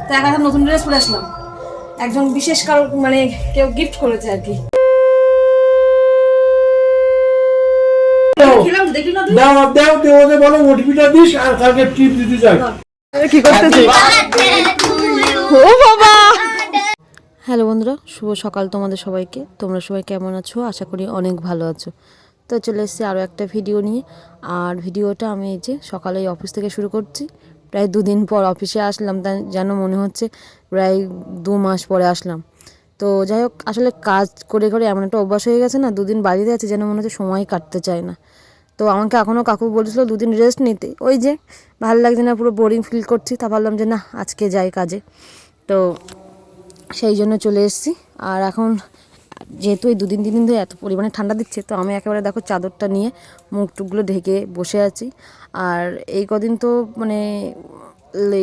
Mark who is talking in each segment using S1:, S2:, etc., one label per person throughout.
S1: তো একটা নতুন ড্রেস পরে আসলাম, একজন বিশেষ কারো মানে কেউ গিফট করেছে আর কি। হ্যালো বন্ধুরা, শুভ সকাল তোমাদের সবাইকে। তোমরা সবাই কেমন আছো? আশা করি অনেক ভালো আছো। তো চলে এসেছি আরও একটা ভিডিও নিয়ে। আর ভিডিওটা আমি এই যে সকালে অফিস থেকে শুরু করছি। প্রায় দুদিন পর অফিসে আসলাম, তাই যেন মনে হচ্ছে প্রায় 2 মাস পরে আসলাম। তো যাই হোক, আসলে কাজ করে করে এমন একটা অভ্যাস হয়ে গেছে না, দুদিন বাড়িতে আছে যেন মনে হচ্ছে সময় কাটতে চায় না। তো আমাকে এখনও কাকু বলেছিল দুদিন রেস্ট নিতে, ওই যে ভালো লাগছে না, পুরো বোরিং ফিল করছি। তা ভাবলাম যে না, আজকে যাই কাজে। তো সেই জন্য চলে এসেছি। আর এখন যেহেতু এই 2-3 দিন ধরে এত পরিমাণে ঠান্ডা দিচ্ছে, তো আমি একেবারে দেখো চাদরটা নিয়ে মুখ টুকগুলো ঢেকে বসে আছি। আর এই কদিন তো মানে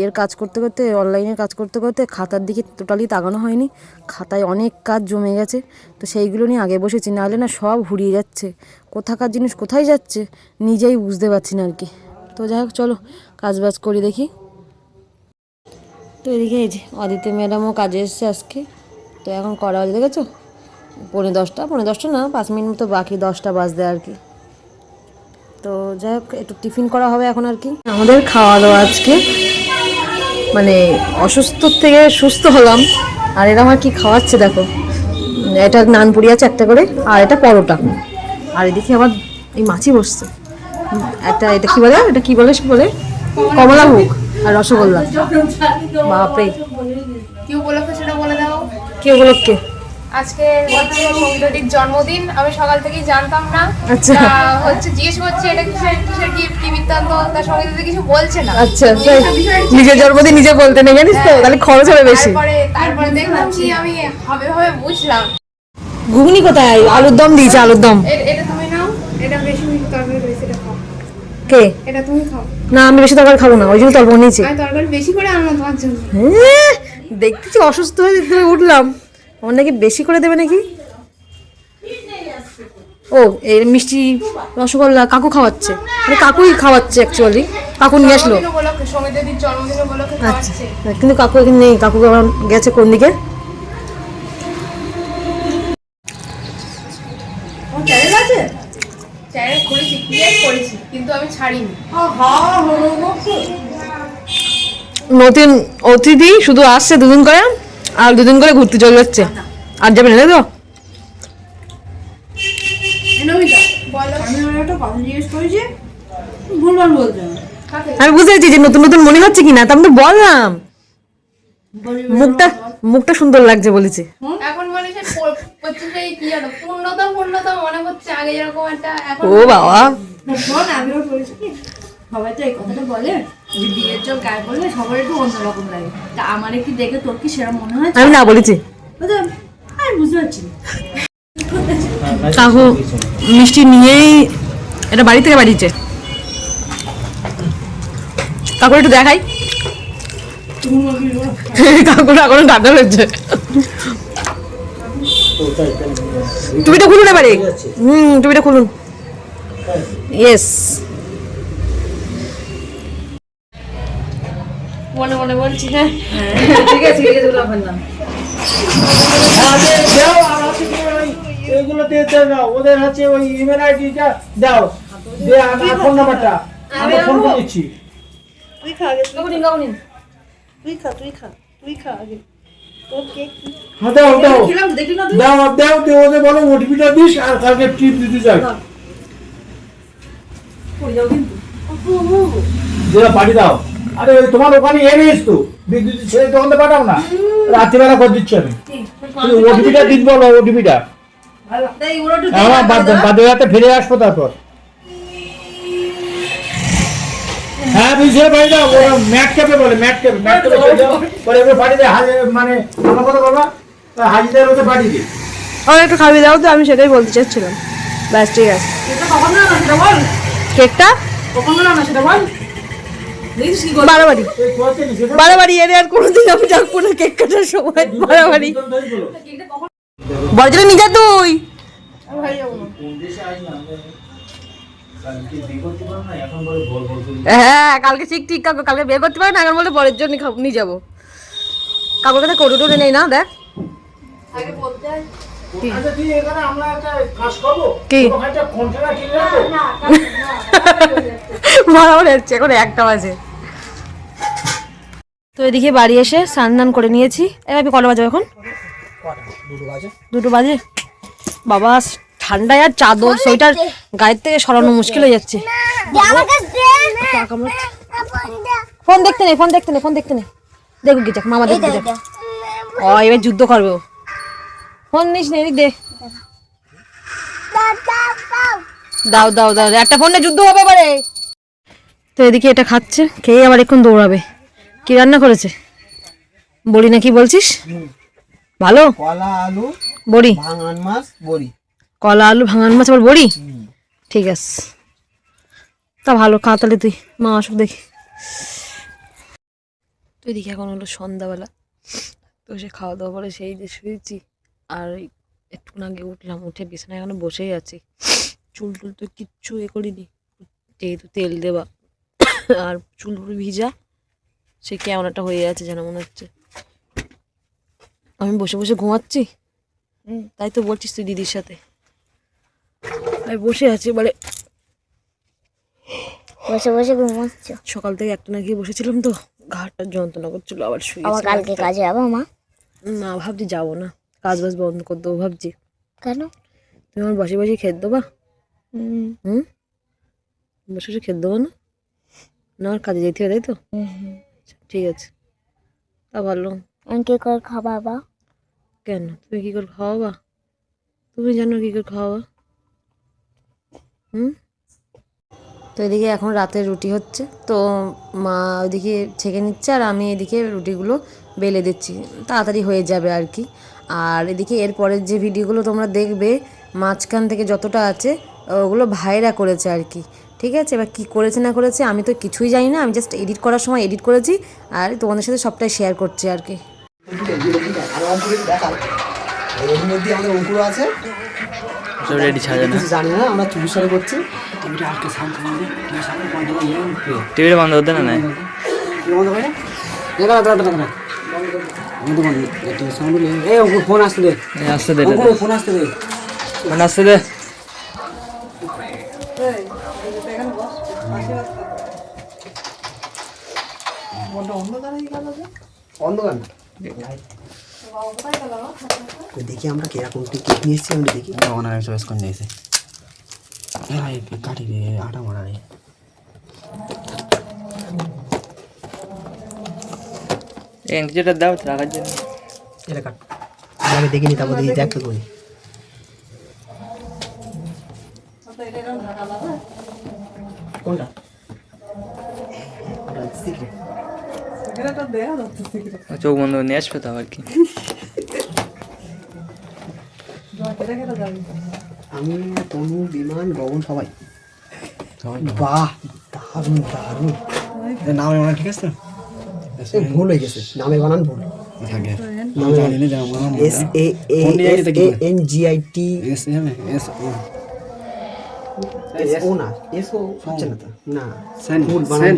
S1: এর কাজ করতে করতে, অনলাইনের কাজ করতে করতে খাতার দিকে টোটালি তাকানো হয়নি। খাতায় অনেক কাজ জমে গেছে, তো সেইগুলো নিয়ে আগে বসেছি, নাহলে না সব হুড়িয়ে যাচ্ছে। কোথাকার জিনিস কোথায় যাচ্ছে নিজেই বুঝতে পারছি না আর কি। তো যাই হোক, চলো কাজ বাজ করি দেখি। তো এদিকে এই যে অদিতি ম্যাডামও কাজে এসছে আজকে। তো এখন করা বাজে দেখেছো, 10:45 না, 5 মিনিট মতো বাকি, 10টা বাজতে আর কি। তো যাই হোক, একটু টিফিন করা হবে এখন আর কি। আমাদের খাওয়া দাওয়া আজকে মানে অসুস্থ থেকে সুস্থ হলাম। আর এরা আমার কি খাওয়াচ্ছে দেখো, এটা নান পুরি আছে একটা করে, আর এটা পরোটা। আর এদিকে আবার এই মাছি বসছে একটা, এটা কি বলে, এটা কি বলে কমলা ভোগ আর রসগোল্লা। বাপরে,
S2: কি উপলক্ষে সেটা বলে দাও।
S1: কি উপলক্ষে?
S2: আজকে হচ্ছে সৌন্দর্যের জন্মদিন, আমি সকাল থেকেই জানতাম না।
S1: আচ্ছা,
S2: হচ্ছে জিজ্ঞেস করছি এটা কিসের গিফট, কি বৃত্তান্ত, তার সঙ্গে দিদি কিছু বলছে না।
S1: আচ্ছা, নিজের জন্মদিন নিজে বলতে নেই জানিস তো, তাহলে খরচ হবে বেশি।
S2: তারপরে দেখলাম কি আমি হবে বুঝলাম।
S1: ঘুগনি কোথায়? আলুর দম দিয়েছে, আলুর দম।
S2: এটা তুমি নাও, এটা বেশি তরকারি রয়েছে, এটা খাও।
S1: কে?
S2: এটা তুমি খাও।
S1: না, আমি বেশি তরকারি খাবো না, ওই জন্য তরকারি নিয়েছি।
S2: আমি তরকারি বেশি করে আনলাম তোমার জন্য।
S1: দেখতেছি অসুস্থ হয়ে তুমি উঠলাম, আমার নাকি বেশি করে দেবে নাকি। ও, এই মিষ্টি রসগোল্লা কাকু খাওয়াচ্ছে, মানে কাকুই খাওয়াচ্ছে অ্যাকচুয়ালি। কাকু নিয়ে আসলো
S2: সৌমিত্রদির জন্মদিন উপলক্ষে
S1: আচ্ছা,
S2: খাওয়াচ্ছে।
S1: কিন্তু কাকু এখানে নেই, কাকু গেছে কোন দিকে।
S2: চ্যানেল খুলেছি, ক্রিয়েট করেছি, কিন্তু আমি ছাড়িনি।
S1: নতুন অতিথি শুধু আসছে 2 দিন করে, আর 2 দিন করে ঘুরতে চলে যাচ্ছে। আর যাবে না তো? আমি বুঝতে পারছি যে নতুন নতুন মনে হচ্ছে কিনা, তা আমি তো বললাম মুখটা সুন্দর লাগছে বলেছে।
S2: এখন মনে হচ্ছে কি জানো, পূর্ণতা মনে হচ্ছে আগে যেরকম একটা।
S1: ও বাবা,
S2: আমিও বলেছি কি, সবাই তো এই কথাটা বলে যে বিয়ের চোখ গায়ে বললে সবার একটু অন্যরকম লাগে। তা আমার কি দেখে তোর কি সেরকম মনে হয়?
S1: আমি না বলেছি,
S2: আমি বুঝতে পারছি না।
S1: কাকু মিষ্টি নিয়েই এটা বাড়ি থেকে বাড়িছে। কাকুর একটু দেখাই, কাকুর এখনো ঠান্ডা হচ্ছে। টুপিটা খুলুন এবারে, টুপিটা খুলুন। ইয়েস, মনে মনে বলছি। হ্যাঁ ঠিক আছে,
S3: এগুলো দিয়ে দাও, ওদের হচ্ছে ওই ইমেল আইডিটা দাও, দিয়ে আমার ফোন নাম্বারটা আমি ফোন করে দিচ্ছি।
S1: তুই খা আগে, তুই খা আগে।
S3: হ্যাঁ দাও দাও দাও দাও, দিয়ে ওদের বলো ওটিপিটা দিস আর কালকে টিপ দিতে যাই। দিয়ে পাঠিয়ে দাও। আরে ওই তোমার ওখানে এনেস তো বিদ্যুৎ ছেড়ে তখন তো পাঠাও না, রাত্রিবেলা করে দিচ্ছি আমি। ওটিপিটা দিস বলো, ওটিপিটা আমার বাদ্যরাতে ফিরে আসবো তারপর। হ্যাঁ বুঝে ভাই দাও, ম্যাট ক্যাপে বলে, ম্যাট ক্যাপে পরে এগুলো পাঠিয়ে দেয়। মানে আমার কথা বাবা, হাজিদের মধ্যে পাঠিয়ে দিই।
S1: একটু খাবি দাও তো, আমি সেটাই বলতে চাচ্ছিলাম। ব্যাস ঠিক আছে। কেকটা বাড়াবাড়ি এর আর কোনোদিন আমি ডাকবো না কেক কাটার সময়। বাড়াবাড়ি বড় নিজে তুই হ্যাঁ, কালকে ঠিক কালকে বিয়ে করতে পারে না, এখন বলে বরের জন্য নিয়ে যাবো। কাকুর কাছে কোটো টোটে নেই না দেখ
S2: আগে বলতে হয়।
S3: আচ্ছা তুই এখানে আমরা একটা কাজ করবো
S1: কি?
S3: ওখানে একটা কন্টেনার কিনে রাখবো
S1: বরাবর হচ্ছে এখন 1টা বাজে। তো এদিকে বাড়ি এসে স্নান টান করে নিয়েছি। এবার কটা বাজে এখন? 2টো বাজে। বাবা ঠান্ডায় আর চাদর সোয়েটার গায়ের থেকে সরানো মুশকিল হয়ে যাচ্ছে। ফোন দেখতে নেই, ফোন দেখতে নেই, ফোন দেখতে নেই। দেখো কি যাক মামা দেখতে যাক। ও এবার যুদ্ধ করবে ও। ফোন নিস নে, এদিক দে। দাও দাও দাও, একটা ফোনে যুদ্ধ হবে এবারে। তো এদিকে এটা খাচ্ছে, খেয়ে আবার এখন দৌড়াবে। কি রান্না করেছে? বড়ি নাকি বলছিস? ভালো?
S4: কলা আলু
S1: বড়ি,
S4: ভাঙান মাছ বড়ি।
S1: কলা আলু ভাঙান মাছ আবার বড়ি। ঠিক আছে, তা ভালো খা তাহলে তুই, মা আসুক দেখি। তো এদিকে এখন হলো সন্ধ্যাবেলা। তো সে খাওয়া দাওয়া করে সেই যে শুয়েছি, আর একটু আগে উঠলাম, উঠে বিছানায় এখনো বসেই আছি। চুল টুল তো কিচ্ছু করিনি, যেহেতু তেল দেওয়া আর চুল ভিজা, সে কেমন একটা হয়ে আছে যেন মনে হচ্ছে। আমি বসে বসে ঘুমাচ্ছি, তাই তো বলছিস তুই দিদির সাথে। আমি বসে আছি বলে
S5: বসে বসে ঘুমাচ্ছ?
S1: সকাল থেকে একটা না গিয়ে বসেছিলাম তো, ঘাটটা যন্ত্রণা করছিল, আবার শুয়ে
S5: আবার কালকে কাজে যাবো মা?
S1: না ভাবছি যাবো না, কাজ বাজ বন্ধ করে দেবো ভাবছি।
S5: কেন?
S1: তুমি আমার বসে বসে খেতে দেবা? বসে বসে খেতে দেবো না? না আর কাজে যেতে হবে তাই তো? আচ্ছা, ঠিক আছে, তা ভালো।
S5: আমি কি করে খাওয়াবা?
S1: কেন তুমি কি করে খাওয়াবা? তুমি জানো কি করে খাওয়াবা? তো এদিকে এখন রাতের রুটি হচ্ছে, তো মা ওইদিকে ছেঁকে নিচ্ছে আর আমি এদিকে রুটিগুলো বেলে দিচ্ছি, তাড়াতাড়ি হয়ে যাবে আর কি। আর এদিকে এরপরের যে ভিডিওগুলো তোমরা দেখবে, মাঝখান থেকে যতটা আছে ওগুলো ভাইরা করেছে আর কি। ঠিক আছে, এবার কী করেছে না করেছে আমি তো কিছুই জানি না, আমি জাস্ট এডিট করার সময় এডিট করেছি আর তোমাদের সাথে সবটাই শেয়ার করছি আর কি।
S4: আর অঙ্কুরের দেখাল এর মধ্যে আমাদের অঙ্কুর আছে,
S6: সব রেডি সাজানো।
S4: কিছু জানি না, আমরা চুরি সারে করছি।
S6: টিভিটা বন্ধ করতে না নাই
S4: ফোন আসতে দে,
S6: আসতে দে
S4: ফোন আসতে দে।
S6: আসতে দে।
S4: অন্ধকার না, দেখি আমরা কিরকম টিকিট নিয়ে এসছি, আমরা দেখি
S6: ওনার চয়েস করে নিয়েছে।
S4: কাটি রে আটা মারা রে।
S6: যেটা দাও রাখার জন্য
S4: এটা কাট, আগে দেখিনি, তারপর দেখি দেখতে করি কোনটা।
S6: চোখ বন্ধ করে নিয়ে আসবে তো আবার কি।
S4: আমি তনু বিমান গগন সবাই। বাহ দারুণ দারুণ,
S6: নামের মনে ঠিক আছে?
S4: ভুল হয়ে গেছে, নামের বানান ভুল। SAANGIT ও না, এসও হচ্ছে না তো, না ভুল বানান,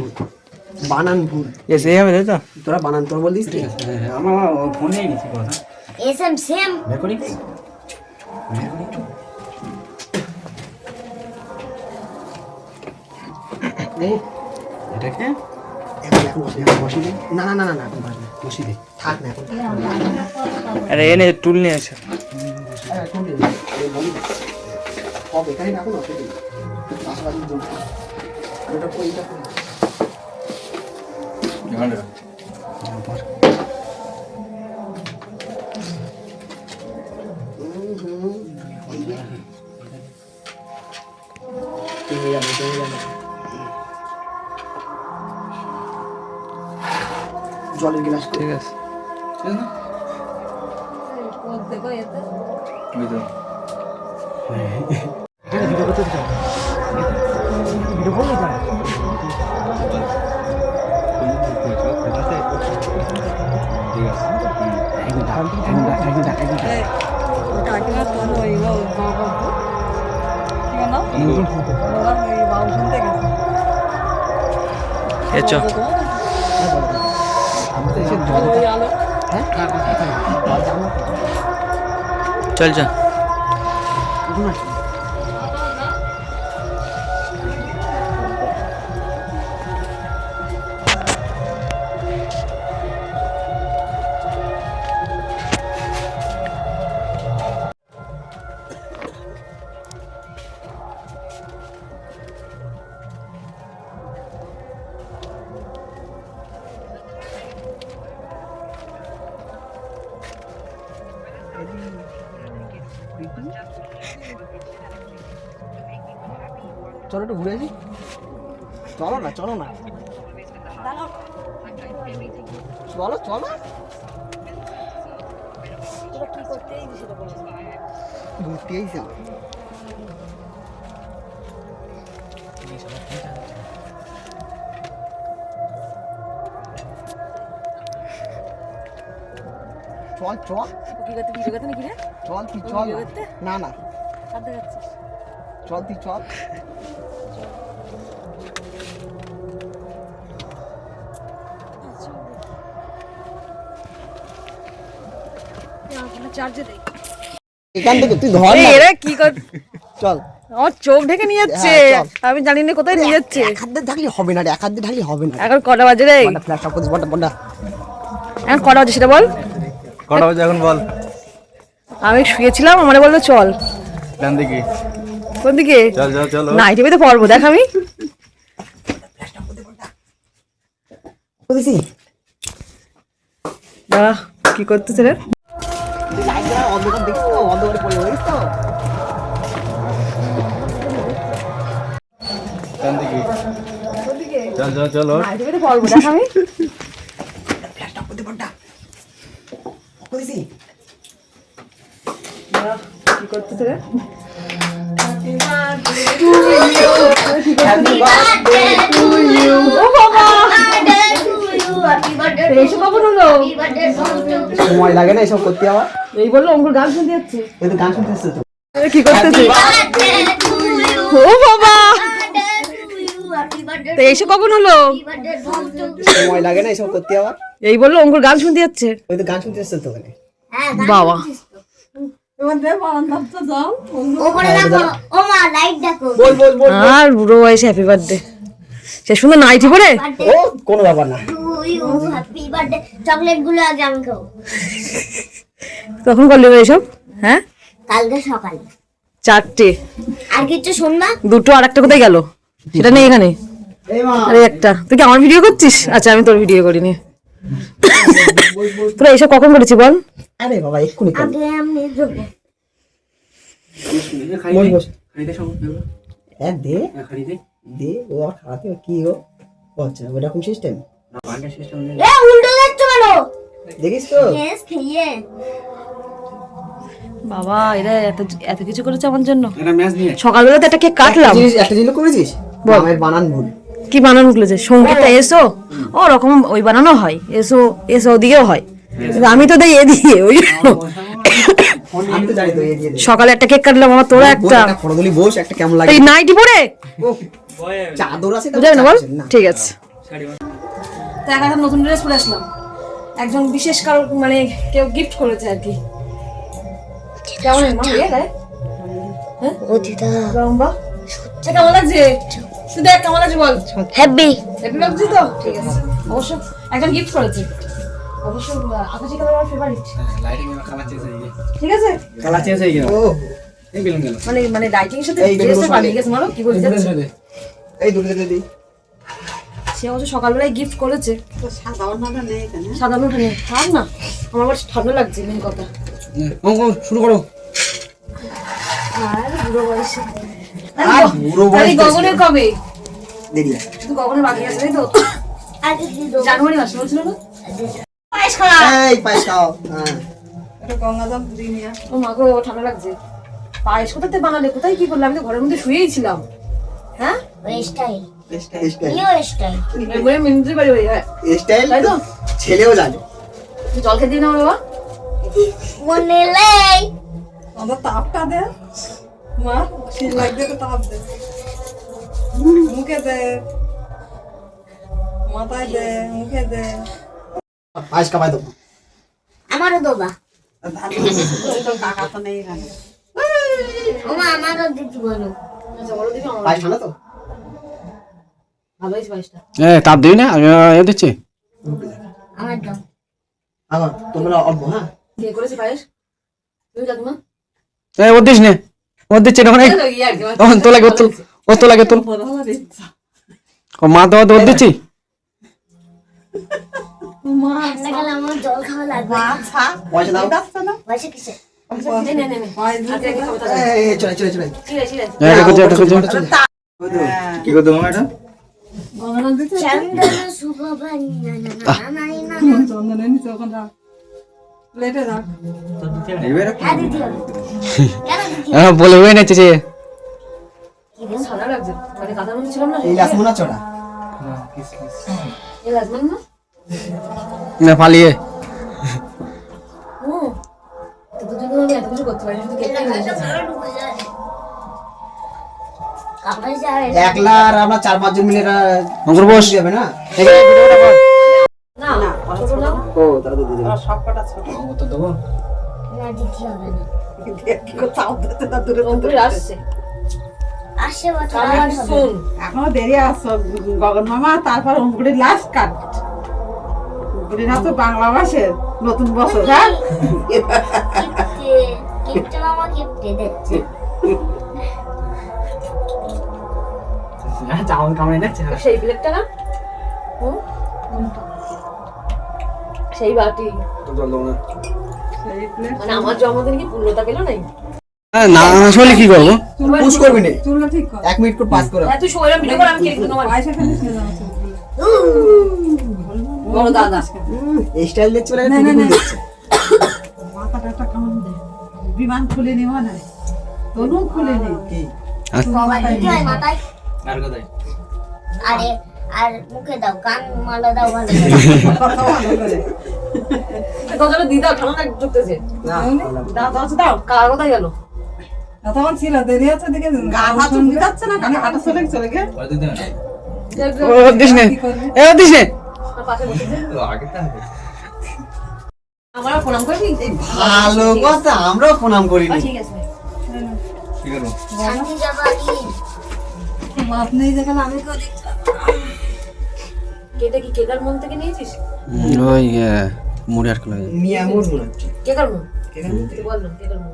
S4: বানান ভুল।
S6: এসে যাবে তাই তো?
S4: তোরা বানান তোর বলিস ঠিক আছে।
S6: আমার ফোনে গেছি কথা
S5: এসএম সেম
S6: রেকর্ডিং। এটাকে
S4: এখন বসি দে, না না না না না বসি দে, থাক না এখন
S6: আরে এনে টুল নিয়ে আসো।
S4: এখন হবে এখানে রাখুন, অসুবিধা নেই। আশীর্বাদ জন্য ওটা কইটা কই জলের গ্লাস
S6: ঠিক আছে বুঝলো।
S4: হ্যাঁ যাব না
S6: চল চল
S4: এখন আসি চলো একটু ঘুরে আসি চলো না চলো চলো ঘুরতে আইসা চল চল চল তুই চল না না চল তুই চল এখান থেকে তুই ধর না
S2: এরা কি কর
S4: চল
S2: আমার চোখ ঢেকে নিয়ে যাচ্ছে
S4: হ্যাঁ, চল।
S2: আমি জানি না কোথায় নিয়ে যাচ্ছে
S4: এক হাত দিয়ে ঢাকলে হবে না রে এক হাত দিয়ে ঢাকলে হবে না
S2: এখন কটা বাজে রে
S4: বড় ফ্ল্যাশ অফ করে বড়
S2: এখন কটা বাজে সেটা বল
S6: কটা বাজে এখন বল
S2: আমি শুয়েছিলাম আমারে বললো চল
S6: ডান দিকে
S2: কোন দিকে
S6: চল চল চলো
S2: না এই টিভিতে পড়বো দেখ আমি
S4: বুঝেছি
S2: দাঁড়া কি করতেছে রে
S4: তুই লাইট জ্বালা অন্ধকার দেখিস তো অন্ধকারে পড়ে গেছিস তো
S6: ডান দিকে চল চল চলো
S2: না এই টিভিতে পড়বো দেখ আমি
S4: ফ্ল্যাশটা করতে বড়টা বুঝেছি
S2: দাঁড়া, কি করতেছে রে এইসব কখন হলো
S4: সময় লাগে না এসব করতে আবার
S2: এই বললো অঙ্কুর গান শুনতে যাচ্ছে
S4: এই তো গান শুনতেছিস তো
S2: কি করতেছে ও বাবা তো এইসব কখন হলো
S4: সময় লাগে না এসব করতে আবার
S2: এই বললো অঙ্কুর গান শুনতে যাচ্ছে
S4: ওই তো গান শুনতেছিস তো ওখানে
S2: বাবা
S5: ওপরে দেখো ও মা লাইট দেখো
S4: বল বল বল
S2: আর বুড়ো বয়সে হ্যাপি বার্থডে সে সুন্দর নাইটি পরে
S4: ও কোনো ব্যাপার না
S5: হ্যাপি বার্থডে চকলেট গুলো আগে আমি খাবো
S2: তখন করলি এসব হ্যাঁ
S5: কালকে সকালে
S2: 4টে
S5: আর কিছু শুনবা
S2: দুটো আর একটা কোথায় গেল সেটা নেই এখানে
S4: এই মা
S2: আরে একটা তুই কি আমার ভিডিও করছিস আচ্ছা আমি তোর ভিডিও করিনি তোরা এইসব কখন করেছি বল
S4: আরে বাবা এক্ষুনি কর
S5: আগে আমি দেবো
S4: বস বস হ্যাঁ দে দে ও আর খাওয়াতে কি ও আচ্ছা ওরকম সিস্টেম
S5: এ উল্টো যাচ্ছে কেন
S4: দেখিস তো
S5: কেস খেয়ে
S2: বাবা এরা এত এত কিছু করেছে আমার জন্য
S6: এটা ম্যাচ নিয়ে
S2: সকালবেলা তো একটা কেক কাটলাম
S4: একটা জিনিস করেছিস নামের বানান ভুল
S2: কি বানানো খুলেছে সঙ্গীতটা এসো ও রকম ওই বানানো হয় এসো এসো দিয়েও হয় কিন্তু আমি তো দেই এ দিয়ে ওই জন্য
S4: আমি তো জানি তো এই দিয়ে দে
S2: সকালে একটা কেক কাটলাম আমার তোরা একটা
S4: ফটোগুলি বস একটা কেমন লাগে
S2: এই নাইটি পরে
S4: চাদর আছে
S2: বুঝলি না বল
S4: না
S2: ঠিক আছে তো একটা নতুন ড্রেস পরে আসলাম একজন বিশেষ কারো মানে কেউ গিফট করেছে আর কি কেমন মা ইয়ে গায়ে
S5: ও দিদা
S2: লম্বা সে কেমন লাগছে তুই দেখ কেমন লাগছে বল
S5: হ্যাপি
S2: হ্যাপি লাগছে তো ঠিক আছে অবশ্য একজন গিফট করেছে অবশ্য আকাশি কালার আমার ফেভারিট
S6: লাইটিং এর কালার চেঞ্জ হয়ে গেছে
S2: ঠিক আছে
S6: কালার চেঞ্জ হয়ে গেল
S4: ও
S6: এই বেলুন গেল
S2: মানে মানে লাইটিং এর সাথে
S4: এই বেলুন
S2: ড্রেসটা
S4: বসালে।
S2: পালিয়ে গেছে মারো কি বলতে যাচ্ছে
S4: এই দুটো দে দি
S2: সে অবশ্য সকালবেলায় গিফট করেছে সাধারণটা নেই থাক না আমার আবার ঠান্ডা লাগছে মেন কথা
S6: অঙ্ক শুরু করো
S2: আর বুড়ো বয়সে
S4: আর বুড়ো বয়স
S2: গগনের কবে
S4: দেরি
S2: শুধু গগনের বাকি আছে তাই তো
S5: আগে কি দেবো
S2: জানুয়ারি মাসে বলছিল না
S4: এই পায়েস খাও হ্যাঁ
S2: ও মা গো ঠান্ডা লাগছে পায়েস কোথাতে বানালে কোথায় কি করলে আমি তো ঘরের মধ্যে শুয়েই ছিলাম হ্যাঁ
S5: ওই স্টাইল
S4: স্টাইল
S5: নিও স্টাইল
S2: এবারে মিন্দ্রি বাড়ি হয়ে যায়
S4: স্টাইল
S2: তাই তো
S4: ছেলেও জানে
S2: তুই জল খেতে দিই না বাবা
S5: মনে লাই
S4: পায়েস খাওয়াই দেবো
S5: আমারও দেবা
S4: কাকা তো নেই এখানে।
S5: ওমা আমারও দিতে বলো
S2: আচ্ছা বলো দেখি আমার
S4: পায়েস ঠান্ডা তো?
S2: ভালো হয়েছে পায়েসটা।
S6: তাপ দিই না এ দিচ্ছি
S5: আমার দাও
S4: আবার তোমরা অল্প, হ্যাঁ?
S2: কে করেছে পায়েস? তুমি কাকিমা?
S6: ও দিস নে, ও দিচ্ছে না মানে তখন তো লাগে ও তো লাগে তোল ও মা তো ওর দিচ্ছি
S5: ঠান্ডা গেলে আমার জল খাওয়া লাগবে
S4: পয়সা দাও।
S5: পয়সা কিসে
S2: নে নে নে নে আজকে কি খাবে তাহলে?
S4: চলে চলে চলে।
S2: চিড়ে চিড়ে
S6: এটা করছে
S3: কি করতে হবে এটা?
S5: চন্দন শুভ হ্যাঁ দিতে হবে কেন দিতে হবে?
S6: বলে হয়ে নেছে
S2: কি বেশ ভালো লাগছে মানে কাঁথার মধ্যে ছিলাম না
S4: এই লাসমোনা চড়া।
S2: এই রাজমান না
S6: না পালিয়ে
S2: ও তো দুদিন ধরে আমি এত কিছু করতে পারি শুধু কেটে নিয়ে এসেছি
S5: কাপড় যাবে
S4: 1 লাখ আর আমরা 4-5 জন মিলে
S6: অঙ্কুর বস
S4: যাবে না?
S2: না ছোট না
S4: ও তারা তো দিয়ে দেবে।
S6: তো দেবো
S5: না দিতে হবে না
S2: অঙ্কুরে আসছে
S5: আসে বছর
S2: কামিং সুন
S7: এখনো দেরি আছে গগন মামা, তারপর অঙ্কুরের লাস্ট কাট। অঙ্কুরেরা তো বাংলা মাসের নতুন বছর, হ্যাঁ?
S5: কিপটে মামা কিপটে দেখছে
S6: চাউল কামাই না
S2: সেই প্লেটটা না হুম? সেই বাটি
S6: জল দেবো না
S2: মানে আমার জন্মদিন কি পূর্ণতা পেল নাই
S6: না আসলে কি করবো
S4: পুশ করবি না,
S7: চুলটা ঠিক কর।
S4: 1 মিনিট করে পাস করো।
S2: তুই সোয়েরাম ভিডিও কর আমি কেক তোমার
S7: পয়সা খেলে ছেড়ে দেওয়া উচিত।
S2: বড় দাদা
S4: এই স্টাইল দেখছ না?
S7: না, না,
S4: তুমি
S7: না।
S4: দেখছো?
S7: মাথাটা একটা কেমন দে। বিমান খুলে নেওয়া নাই, তনু খুলে নেই।
S4: কি?
S5: সবাই দিতে হয় মাথায়
S6: আর কোথায়
S5: আরে আর মুখে দাও কান মালা দাও ভালো
S7: কথা ভালো করে।
S2: গজলে দিদা ঠান্ডা ঢুকতেছে
S4: না,
S7: দাও, দাও, দাও।
S2: কার কোথায় গেল
S7: তখন ছিল দেরি হচ্ছে দিকে গা হাত চলে যাচ্ছে না, কানে হাঁটা চলে চলে গে।
S6: ও দিস নে এ দিস নে
S2: পাশে বসেছে আমার প্রণাম করবি
S4: ভালো কথা, আমরাও প্রণাম করিনি।
S2: ঠিক আছে
S5: শান্তি যাবা কি
S7: মাপ নেই যেখানে আমি করি।
S2: কেটা কি কেকার মন থেকে নিয়েছিস
S6: ওই মুড়ি আর খেলো
S4: নিয়ে আমর মনে হচ্ছে।
S2: কেকার মন তুই বল না কেকার মন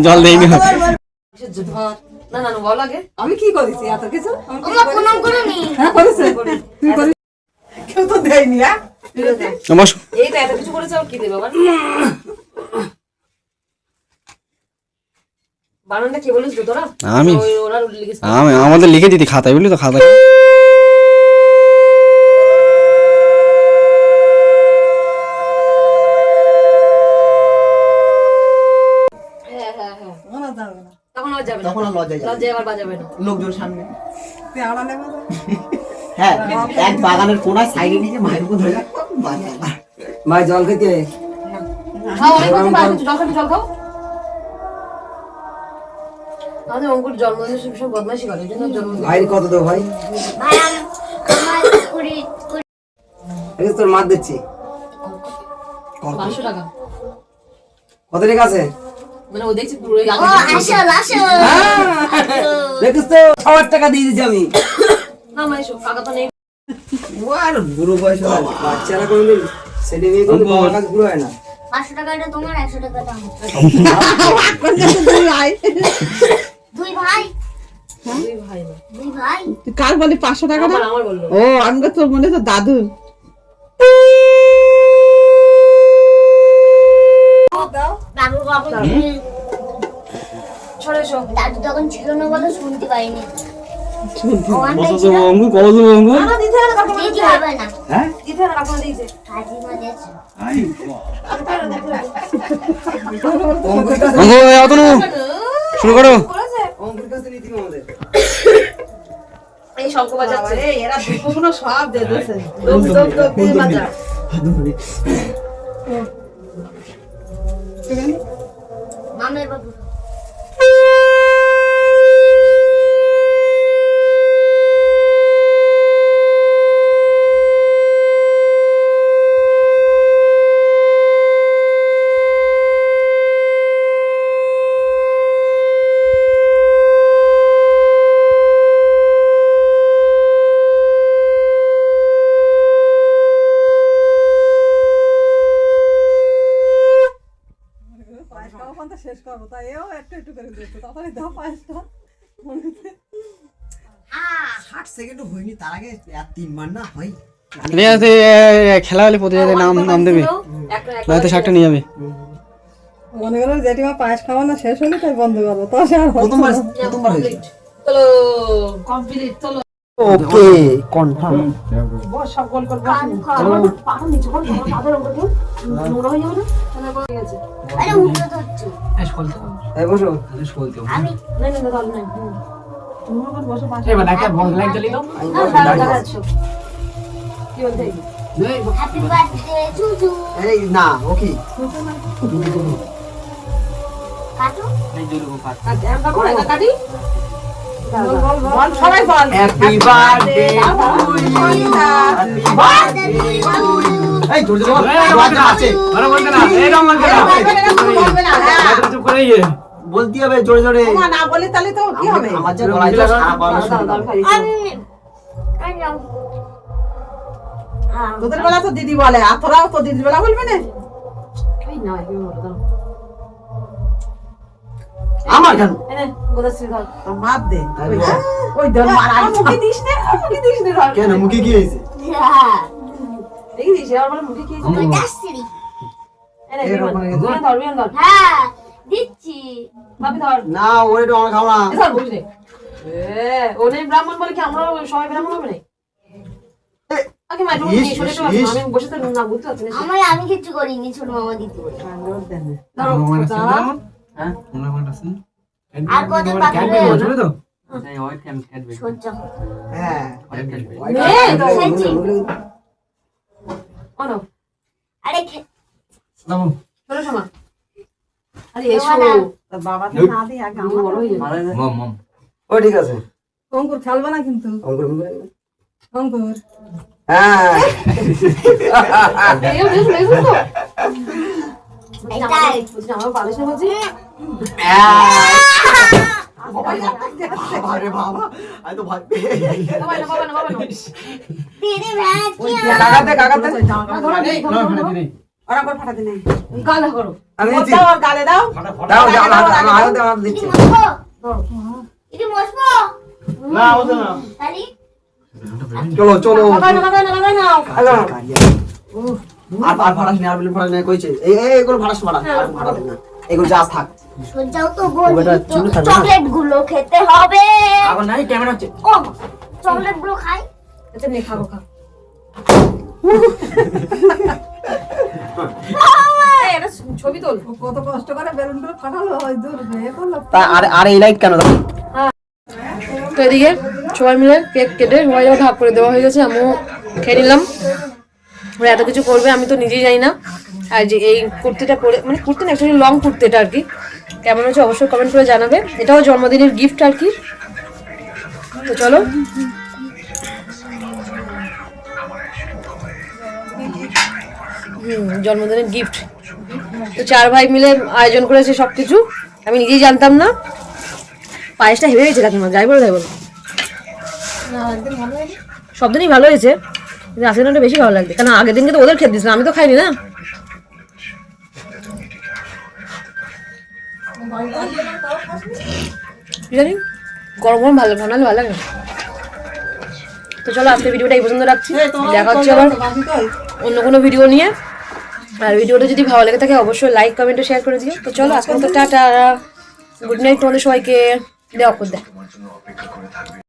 S6: জল দেয়নি
S2: কিসের জন্য? না না না বল আগে
S7: আমি কি করেছি এত কিছু? আমি কি
S5: ওমা প্রণাম করনি
S7: হ্যাঁ করেছে? তুই করিস? কেউ তো দেয়নি, হ্যাঁ?
S6: বস
S2: এই তো এত কিছু করেছে আর কি দেবে আবার বানানটা কে বলিস তোরা
S6: আমি
S2: ওরা লিখেছে
S6: আমি আমাদের লিখে দিতি খাতায় বুঝলি তো খাতায়
S2: হ্যাঁ হ্যাঁ হ্যাঁ
S7: ওরা যাবে না।
S2: তখন আর যাবে না
S4: তখন আর লজ্জায় যাবে।
S2: লজ্জায় আবার বাজাবে না
S4: লোকজন সামনে।
S7: তুই আড়ালে বাজা।
S4: হ্যাঁ, এক বাগানের কোনায় সাইডে নিয়ে মায়ের উপর ধরে ভাই জল খেতে।
S2: খাও অনেক কথা বাদ, একটু জল খাবি জল খাও আমাদের অঙ্কুর জন্মদিনের সব বদমাইশি করে এই জন্য জন্মদিন
S4: ভাই কত দেবো ভাই?
S5: ভাই আমার কুড়ি
S4: এই তোর মার দিচ্ছি।
S2: 500 টাকা
S4: কত রেখ আছে?
S2: মানে ও দেখছি পুরো এই
S5: ও আসল আসল
S4: দেখিস তো 6 টাকা দিয়ে দিচ্ছি আমি।
S2: না মানে টাকা তো নেই
S4: ও আর বুড়ো বয়স হলো, বাচ্চারা কোনদিন ছেলে মেয়ে কোনদিন বাবার কাছে বুড়ো হয় না।
S5: 500 টাকাটা তোমার 100 টাকাটা আমার
S7: তুই আয়।
S5: দুই ভাই
S2: দুই ভাই না
S5: দুই ভাই
S7: তুই কার বলি 500 টাকা?
S2: আমার বললো
S7: ও আমি তো তোর মনে তো দাদু।
S5: বাবু বাবু
S2: সরে এসো
S5: দাদু তখন ছিল না বলে শুনতে পাইনি ওখানটায়
S6: বসো অঙ্কুর কত দেবো অঙ্কুর
S2: না দিতে হবে না কাকিমা
S5: দিদি
S2: দিয়েছে।
S5: হবে না
S3: হ্যাঁ
S2: দিতে হবে না কাকিমা দিয়েছে।
S5: কাকিমা দিয়েছে
S6: অঙ্কুর অত শুরু করো
S2: করেছে?
S4: অঙ্কুর কাছে নীতি আমাদের
S2: এই শঙ্খ বাজাচ্ছে।
S7: আরে এরা দুপুরগুলো সব দিয়ে দিয়েছে দম দম দম দিয়ে বাজা
S5: মামের বাবু
S7: পায়েস খাওয়া পর্যন্ত শেষ করবো তাই এও একটু একটু করে দিয়েছে তারপরে দাও পায়েসটা
S4: 60 সেকেন্ডও হয়নি তার আগে আর 3 বার না হয়
S6: রিয়াতে খেলা হলে প্রতিযোগিতায় নাম দেবে নয়তো শাকটা নিয়ে যাবে
S7: মনে করো জেঠিমা পায়েস খাওয়া না শেষ হলে তাই বন্ধ করবো তো সে আর
S4: প্রথমবার হয়েছে
S2: চলো কমপ্লিট চলো।
S4: ওকে কনফার্ম
S7: বস সব গোল করবো
S2: পাটা নিচে করো, তোমার পাদের ওপর কেউ নোংরা হয়ে যাবে না? তাহলে আবার ঠিক আছে।
S5: আরে উল্টো ধরছো
S4: এই বসো
S5: আমি
S2: না, না, না, তাহলে নাই।
S7: তোমার ঘর বসে পাশে
S2: দেখা যাচ্ছে। কি বলতে?
S5: হ্যাপি বার্থডে চুচু
S4: এই না ওকে
S5: কাটো
S2: কাটি, আমরা করে কাটি।
S7: বল সবাই বল
S4: হ্যাপি বার্থডে এই জোরে জোরে বল আছে বলতে হবে জোরে জোরে
S7: তোমার না বলি তাহলে তো কি হবে
S4: আমার যে গলাটা খারাপ
S2: দাঁড়াও,
S4: হবে
S2: দাঁড়াও, খাই।
S5: আমি যাও
S7: তোদের বেলা তো দিদি বলে আর তোরাও তো দিদির বেলা বলবি না
S2: এই নাও, এই বলো, দাঁড়াও।
S4: আমার কেন
S2: এই নে, গোদাশ্রী ধর।
S7: মার দে ওই ধর মার
S2: আর মুখে দিস নে, আর মুখে দিস নে, ধর।
S4: কেন মুখে কি হয়েছে
S2: দেখি দিস, আর বলে মুখে কি হয়েছে?
S5: দাসরি
S2: এই নে, বিমান। বিমান ধর, বিমান ধর।
S5: হ্যাঁ দিচ্ছি
S2: ভাবি ধর।
S4: না ওরে তো আমরা খাবো না
S2: এই ধর, বসে নে। ও নেই ব্রাহ্মণ বলে কি আমরা সবাই ব্রাহ্মণ হবে না? আগে মাইক্রোফোন নিয়ে সরে চলে আসো, আমি বসে তো না বুঝতে পারছি না।
S5: আমি কিচ্ছু করিনি ছোট মামা দিতে বলে
S2: ধরো, দাঁড়াও।
S5: আর কত বাকি রইলো? সহ্য
S4: হ্যাঁ
S2: নে, তো।
S5: খেয়েছি।
S2: ও নাও।
S5: আরে
S2: চলো শোনা। আরে এসো।
S7: তোর বাবাকে না দিয়ে আগে
S2: তুমি বড় হয়ে যাবে।
S4: ও ঠিক আছে
S7: অঙ্কুর খেলবে না কিন্তু
S4: অঙ্কুর
S7: অঙ্কুর
S4: হ্যাঁ
S2: এই, এসো, এসো তো।
S5: এটাই।
S2: বলছি, আমার বালিশ না বলছি।
S4: আরে বাবা আমি তো ভয় পেয়ে
S2: বাবা না, বাবা না, বাবা না।
S5: দিদি ভ্যাট কি
S4: কাকাতে
S2: ধরো, এই, ধরো, ধরো, ধরো।
S7: ওরা করে ফাটাতে নেই
S2: গালে করো।
S4: আমি
S7: ওর
S4: দিচ্ছি
S7: দাও ওর গালে দাও
S4: দাও দাও আমি দাও
S5: ইডি
S4: দিচ্ছি
S5: মসবো
S2: ধরো।
S5: ইডি মসবো
S3: না ওটা না
S5: তালি
S4: চলো চলো
S2: লাগাই না, লাগাই না, লাগাই না।
S4: আর আর ফাটাস না আর বলে ফাটাস না কইছে এই এই এগুলো ফাটাস ফাটাস আর ফাটাস না এগুলো যা থাক
S5: সজ্জাও তো বলি
S4: ওটা চুল খাবে না?
S5: চকলেট গুলো খেতে হবে
S4: এখন নাই ক্যামেরা হচ্ছে
S5: ও চকলেট গুলো খাই
S2: আচ্ছা, নে, খাবো, খা। এই, একটা ছবি তোল।
S7: কত কষ্ট করে বেলুনগুলো ফাটালো ওই দূর এ করলো
S4: তা আর আর এই লাইট কেন দাও
S1: তো এদিকে সবাই মিলে কেক কেটে সবাই ভাগ করে দেওয়া হয়ে গেছে, আমিও খেয়ে নিলাম। ওরা এত কিছু করবে আমি তো নিজেই জানি না। আর যে এই কুর্তিটা পরে, মানে কুর্তি না, অ্যাকচুয়ালি লং কুর্তি এটা আর কি, কেমন হচ্ছে অবশ্যই কমেন্ট করে জানাবে। এটাও জন্মদিনের গিফট আর কি। তো চলো জন্মদিনের গিফট। তো 4 ভাই মিলে আয়োজন করেছে সবকিছু, আমি নিজেই জানতাম না। পায়েসটা হেবে গেছে কাকিমা, যাই বলো তাই বলো। সব দিনই ভালো হয়েছে, কিন্তু আজকের দিনটা বেশি ভালো লাগবে, কারণ আগের দিনকে তো ওদের খেতে দিয়েছিলাম, আমি তো খাইনি না। কি জানি গরম গরম ভালো ভালো ভালো লাগে না। তো চলো আজকে ভিডিওটা এই পর্যন্ত রাখছি, দেখা হচ্ছে আবার অন্য কোনো ভিডিও নিয়ে। আর ভিডিওটা যদি ভালো লেগে থাকে অবশ্যই লাইক কমেন্ট শেয়ার করে দিও। তো চলো আজকে মতো টাটা, গুড নাইট তোমাদের সবাইকে। দেওয়া করে দেয়।